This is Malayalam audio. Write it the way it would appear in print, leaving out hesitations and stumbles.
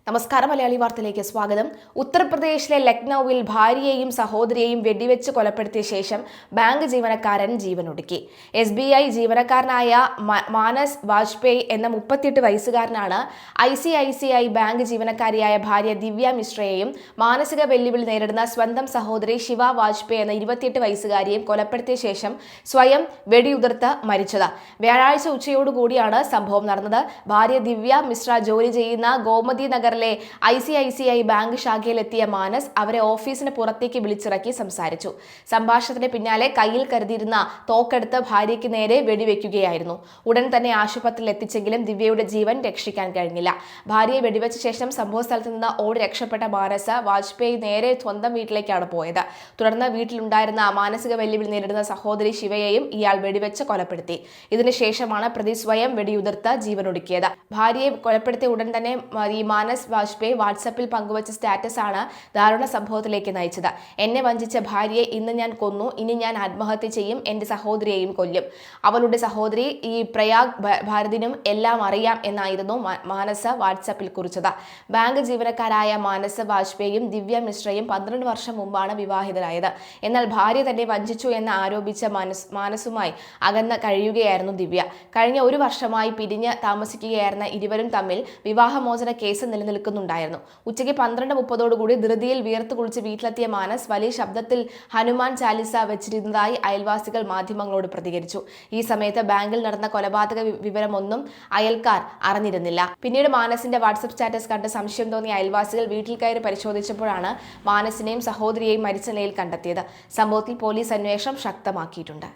നമസ്കാരം. മലയാളി വാർത്തയിലേക്ക് സ്വാഗതം. ഉത്തർപ്രദേശിലെ ലക്നൌവിൽ ഭാര്യയെയും സഹോദരിയെയും വെടിവെച്ച് കൊലപ്പെടുത്തിയ ശേഷം ബാങ്ക് ജീവനക്കാരൻ ജീവനൊടുക്കി. SBI ജീവനക്കാരനായ മാനസ് വാജ്പേയി എന്ന 38 വയസ്സുകാരനാണ് ICICI ബാങ്ക് ജീവനക്കാരിയായ ഭാര്യ ദിവ്യ മിശ്രയെയും മാനസിക വെല്ലുവിളി നേരിടുന്ന സ്വന്തം സഹോദരി ശിവ വാജ്പേയി എന്ന 28 വയസ്സുകാരിയെയും കൊലപ്പെടുത്തിയ ശേഷം സ്വയം വെടിയുതിർത്ത് മരിച്ചത്. വ്യാഴാഴ്ച ഉച്ചയോടുകൂടിയാണ് സംഭവം നടന്നത്. ഭാര്യ ദിവ്യ മിശ്ര ജോലി ചെയ്യുന്ന ഗോമതി നഗർ ICICI ബാങ്ക് ശാഖയിലെത്തിയ മാനസ് അവരെ ഓഫീസിന് പുറത്തേക്ക് വിളിച്ചിറക്കി സംസാരിച്ചു. സംഭാഷണത്തിന് പിന്നാലെ കയ്യിൽ കരുതിയിരുന്ന തോക്കെടുത്ത് ഭാര്യയ്ക്ക് നേരെ വെടിവെക്കുകയായിരുന്നു. ഉടൻ തന്നെ ആശുപത്രിയിൽ എത്തിച്ചെങ്കിലും ദിവ്യയുടെ ജീവൻ രക്ഷിക്കാൻ കഴിഞ്ഞില്ല. ഭാര്യയെ വെടിവെച്ച ശേഷം സംഭവ സ്ഥലത്ത് നിന്ന് ഓടി രക്ഷപ്പെട്ട മാനസ് വാജ്പേയി നേരെ സ്വന്തം വീട്ടിലേക്കാണ് പോയത്. തുടർന്ന് വീട്ടിലുണ്ടായിരുന്ന മാനസിക വെല്ലുവിളി നേരിടുന്ന സഹോദരി ശിവയെയും ഇയാൾ വെടിവെച്ച് കൊലപ്പെടുത്തി. ഇതിനുശേഷമാണ് പ്രതി സ്വയം വെടിയുതിർത്ത് ജീവനൊടുക്കിയത്. ഭാര്യയെ കൊലപ്പെടുത്തിയ ഉടൻ തന്നെ ഈ മാനസ് വാജ്പേയി വാട്സാപ്പിൽ പങ്കുവച്ച സ്റ്റാറ്റസ് ആണ് ദാരുണ സംഭവത്തിലേക്ക് നയിച്ചത്. എന്നെ വഞ്ചിച്ച ഭാര്യയെ ഇന്ന് ഞാൻ കൊന്നു, ഇനി ഞാൻ ആത്മഹത്യ ചെയ്യും, എന്റെ സഹോദരിയെയും കൊല്ലും. അവളുടെ സഹോദരി ഈ പ്രയാഗ് ഭാരതിനും എല്ലാം അറിയാം എന്നായിരുന്നു മാനസ് വാട്സാപ്പിൽ കുറിച്ചത്. ബാങ്ക് ജീവനക്കാരായ മാനസ് വാജ്പേയിയും ദിവ്യ മിശ്രയും 12 വർഷം മുമ്പാണ് വിവാഹിതരായത്. എന്നാൽ ഭാര്യ തന്നെ വഞ്ചിച്ചു എന്ന് ആരോപിച്ച മാനസുമായി അകന്ന് കഴിയുകയായിരുന്നു ദിവ്യ. കഴിഞ്ഞ 1 വർഷമായി പിരിഞ്ഞ് താമസിക്കുകയായിരുന്ന ഇരുവരും തമ്മിൽ വിവാഹമോചന കേസ് നിലനിൽക്കുന്നുണ്ടായിരുന്നു. ഉച്ചയ്ക്ക് 12:30 ധൃതിയിൽ വിയർത്തു കുളിച്ച് വീട്ടിലെത്തിയ മാനസ് വലിയ ശബ്ദത്തിൽ ഹനുമാൻ ചാലിസ വെച്ചിരുന്നതായി അയൽവാസികൾ മാധ്യമങ്ങളോട് പ്രതികരിച്ചു. ഈ സമയത്ത് ബാങ്കിൽ നടന്ന കൊലപാതക വിവരമൊന്നും അയൽക്കാർ അറിഞ്ഞിരുന്നില്ല. പിന്നീട് മാനസിന്റെ വാട്സ്ആപ്പ് സ്റ്റാറ്റസ് കണ്ട് സംശയം തോന്നിയ അയൽവാസികൾ വീട്ടിൽ കയറി പരിശോധിച്ചപ്പോഴാണ് മാനസിനെയും സഹോദരിയെയും മരിച്ച നിലയിൽ കണ്ടെത്തിയത്. സംഭവത്തിൽ പോലീസ് അന്വേഷണം ശക്തമാക്കിയിട്ടുണ്ട്.